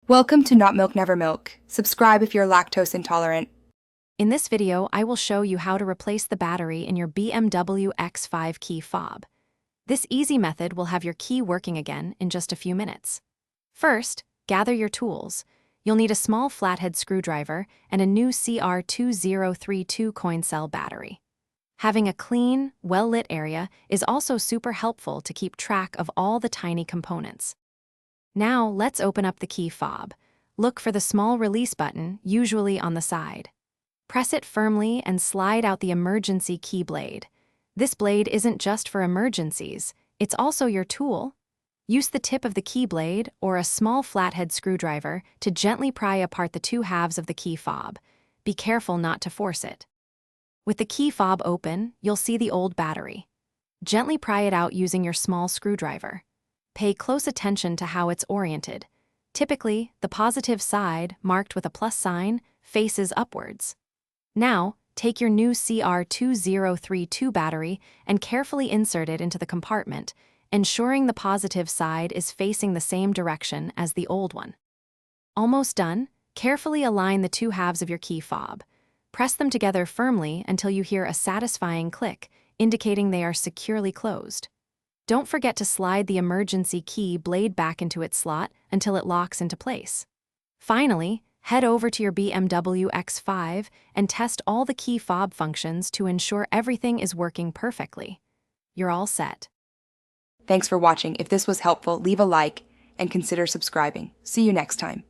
Welcome to Not Milk Never Milk. Subscribe if you're lactose intolerant. In this video, I will show you how to replace the battery in your BMW X5 key fob. This easy method will have your key working again in just a few minutes. First, gather your tools. You'll need a small flathead screwdriver and a new CR2032 coin cell battery. Having a clean, well-lit area is also super helpful to keep track of all the tiny components. Now, let's open up the key fob. Look for the small release button, usually on the side. Press it firmly and slide out the emergency key blade. This blade isn't just for emergencies, it's also your tool. Use the tip of the key blade or a small flathead screwdriver to gently pry apart the two halves of the key fob. Be careful not to force it. With the key fob open, you'll see the old battery. Gently pry it out using your small screwdriver. Pay close attention to how it's oriented. Typically, the positive side, marked with a plus sign, faces upwards. Now, take your new CR2032 battery and carefully insert it into the compartment, ensuring the positive side is facing the same direction as the old one. Almost done, carefully align the two halves of your key fob. Press them together firmly until you hear a satisfying click, indicating they are securely closed. Don't forget to slide the emergency key blade back into its slot until it locks into place. Finally, head over to your BMW X5 and test all the key fob functions to ensure everything is working perfectly. You're all set. Thanks for watching. If this was helpful, leave a like and consider subscribing. See you next time.